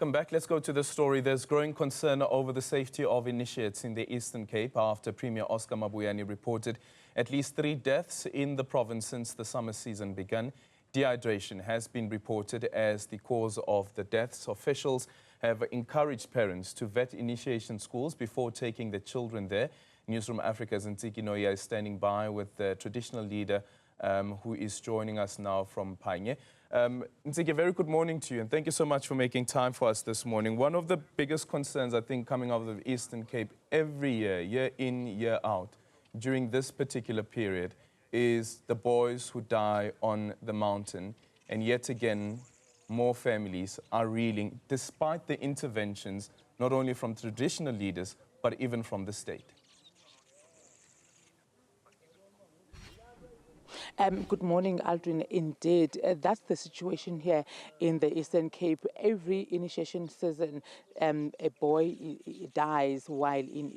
Welcome back. Let's go to the story. There's growing concern over the safety of initiates in the Eastern Cape after Premier Oscar Mabuyane reported at least 3 deaths in the province since the summer season began. Dehydration has been reported as the cause of the deaths. Officials have encouraged parents to vet initiation schools before taking their children there. Newzroom Afrika's Ntsiki Nohiya is standing by with the traditional leader who is joining us now from Panye. Ntsiki, a very good morning to you, and thank you so much for making time for us this morning. One of the biggest concerns, I think, coming out of the Eastern Cape every year, year in, year out, during this particular period, is the boys who die on the mountain. And yet again, more families are reeling, despite the interventions, not only from traditional leaders, but even from the state. Good morning, Aldrin. Indeed, that's the situation here in the Eastern Cape. Every initiation season, a boy dies while in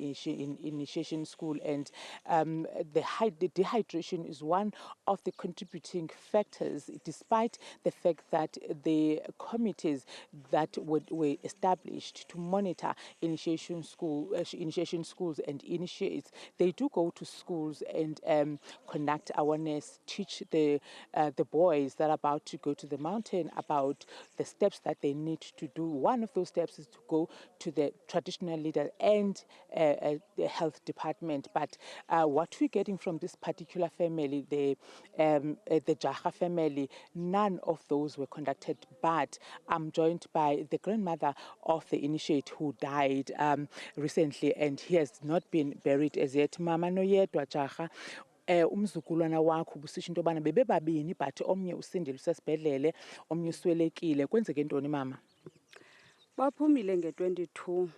initiation school, and the dehydration is one of the contributing factors, despite the fact that the committees that were established to monitor initiation schools and initiates, they do go to schools and conduct awareness, teach the boys that are about to go to the mountain about the steps that they need to do. One of those steps is to go to the traditional leader and the health department. But what we're getting from this particular family, the Jaha family, none of those were conducted. But I'm joined by the grandmother of the initiate who died recently, and he has not been buried as yet. Mama Noyedwa Jaha, umzukulwana wakho ubusisho into yobana bebebabini but omnye usindile usesibhedlele omnye uswelekile. Kwenzeke ntoni mama? Baphumile nge-22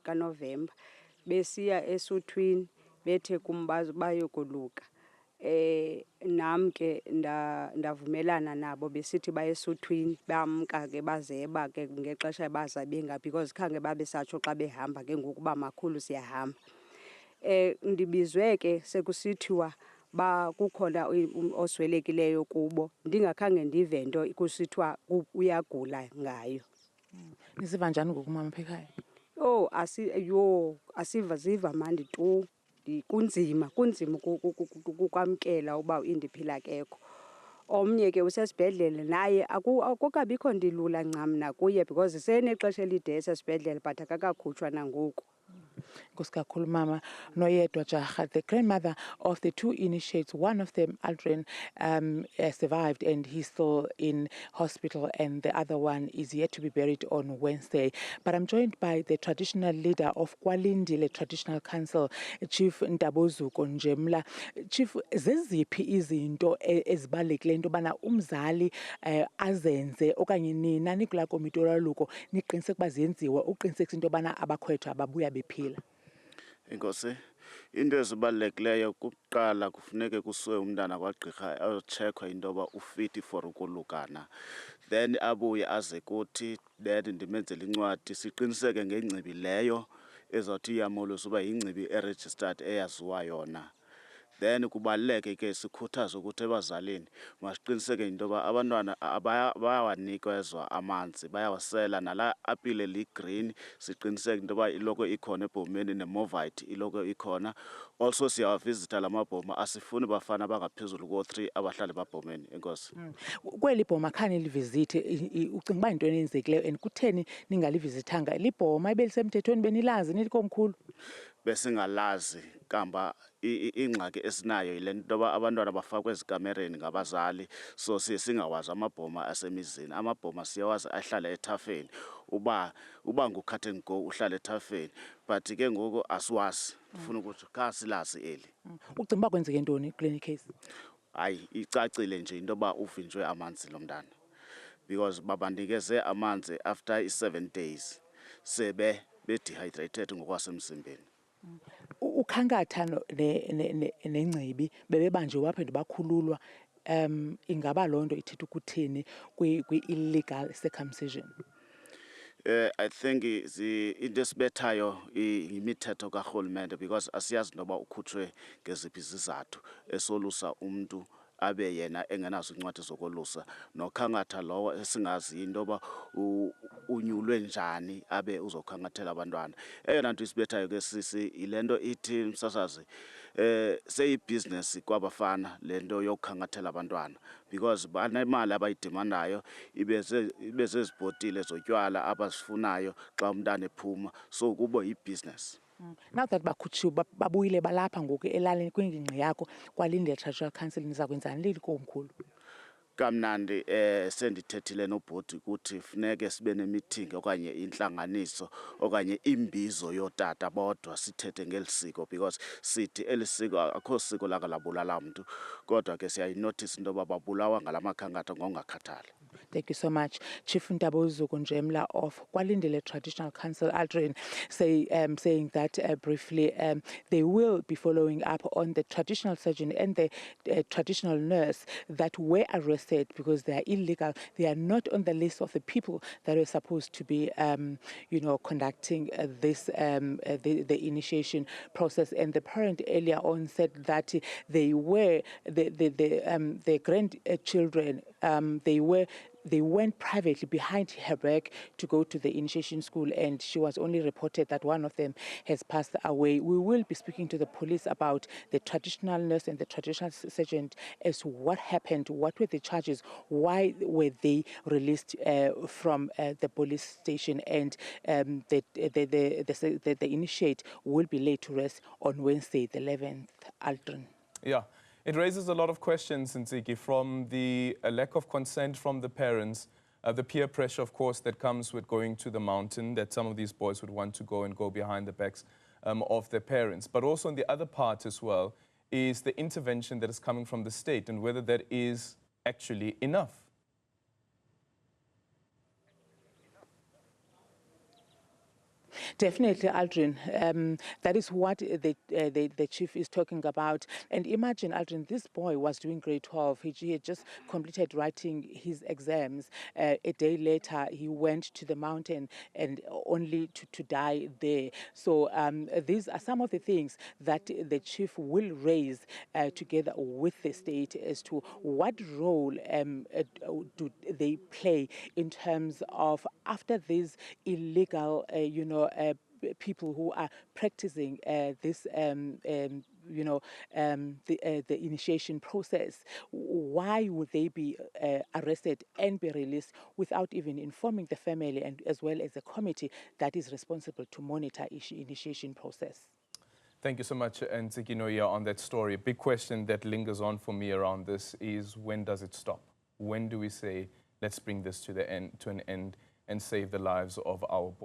kaNovemba besiya esuthwini bethe kumbazo bayokoluka. Nam ke ndavumelana nabo besithi bayesuthwini bamka ke bazeba ke ngexesha baza benga because khange babesatsho xa behamba ke ngokuba makhulu siyahamba. Ndibizwe ke sekusithiwa kukhona oswelekileyo kubo, ndingakhange ndive nto kusithiwa uyagula ngayo. Nisiva njani ngokumama phekhaya? Oh, asiva ziva mandi tu. Kunzima ukwamkela uba indiphila kekho. Omnye ke usesibhedlele naye akukabikho ndilula ncam nakuye because senexesha elide esesibhedlele but akakakhutshwa nangoku. Nkosi mama Noyedwa Jaha, the grandmother of the 2 initiates. One of them, Aldrin, survived and he's still in hospital, and the other one is yet to be buried on Wednesday. But I'm joined by the traditional leader of Kwalindile Traditional Council, Chief Ndabozuko Njemla. Chief, zeziphi izinto ezibalekile into bana umzali azenze okanye nina nikula komiti olwaluko niqiniseke ukuba zenziwe uqinisekisa into bana abakhwethu ababuya bephila? Inkosi, into ezibalulekileyo kuqala kufuneke kusiwe umntana kwagqirha ayotshekwa into yoba ufiti for ukolukana, then abuye aze kuthi then ndimenzele incwadi siqiniseke ngengcibi leyo ezawuthi iyamolisa uba yingcibi eregistered eyaziwa yona. Then kubaluleke ke sikhuthaze ukuthi ebazalini masiqiniseke into yoba abantwana bayawanikezwa amanzi, bayawasela nala apile li-green, siqiniseke into yoba iloko ikhona ebhomeni nemovite iloko ikhona. Also siyawavizitha la mabhoma, asifuni bafana bangaphezulu ko-3 abahlali babhomeni. Enkosi. Kweli bhoma khani livizithe, ucinga uba into enenzekileyo and kutheni ningalivizithanga? Libhoma ebelisemthethweni benilazi nilikomkhulu? Besingalazi kamba ingxaki esinayo yile nto yoba abantwana bafakwe ezikamereni ngabazali, so siye singawazi amabhoma asemizini. Amabhoma siyawazi ahlala ethafeni, uba ngu-cut and go uhlala ethafeni, but ke ngoku asiwazi. Ufuna ukuthi kha silazi eli. Ucinga uba kwenzeke ntoni kule case? Hayi, icacile nje into yoba uvinjwe amanzi lo mntana, because babanikeze amanzi after 7 days sebe be-dehydrated ngokwasemzimbeni. Ukhankatha nengcibi bebebanjwe waphinde bakhululwa, ingaba loo nto ithetha ukuthini kwi-illegal circumcision? I think into esibethayo imithetho karhulumente because asiyazi noba ukhutshwe ngeziphi izizathu esolusa umntu abe yena engenazo incwadi zokolusa nokhangatha lowo esingazi into yoba unyulwe njani abe uzokhangathela abantwana. Eyona nto isibethayo ke sisi yile nto ithi msasazi seyibhizinesi kwabafana le nto yokukhangathela abantwana because banemali abayidimandayo ibe zezibhotile zotywala abazifunayo xa umntana ephuma, so kubo yibhizinesi. Now that bakhutshiwe babuyile balapha ngoku elalini kwingingqi yakho kwalindele traditional council, niza kwenzani leli komkhulu? Kamnandi sendithethile nobhoti ukuthi funeke sibe nemithingi okanye intlanganiso okanye imbizo yootata bodwa sithethe ngeli siko because sithi eli siko akho siko laka labulala mntu kodwa ke siyayinothisa into yoba babulawa ngala makhankatha ngokungakhathali. Thank you so much. Chief Ntabozuko Njemla of Kwalindele Traditional Council, Aldrin, saying that briefly they will be following up on the traditional surgeon and the traditional nurse that were arrested because they are illegal. They are not on the list of the people that are supposed to be, conducting this the initiation process. And the parent earlier on said that they were the grandchildren. They went privately behind her back to go to the initiation school, and she was only reported that one of them has passed away. We will be speaking to the police about the traditional nurse and the traditional surgeon as to what happened, what were the charges, why were they released from the police station, and the initiate will be laid to rest on Wednesday, the 11th. Aldrin. Yeah. It raises a lot of questions, Ntsiki, from the lack of consent from the parents, the peer pressure, of course, that comes with going to the mountain, that some of these boys would want to go and go behind the backs of their parents. But also on the other part as well is the intervention that is coming from the state and whether that is actually enough. Definitely, Aldrin. That is what the chief is talking about. And imagine, Aldrin, this boy was doing grade 12. He had just completed writing his exams. A day later, he went to the mountain and only to die there. So these are some of the things that the chief will raise together with the state as to what role do they play in terms of after these illegal, people who are practicing this, the initiation process. Why would they be arrested and be released without even informing the family and as well as the committee that is responsible to monitor initiation process? Thank you so much, Ntsiki Nohiya, on that story. A big question that lingers on for me around this is, when does it stop? When do we say, let's bring this to an end and save the lives of our boys?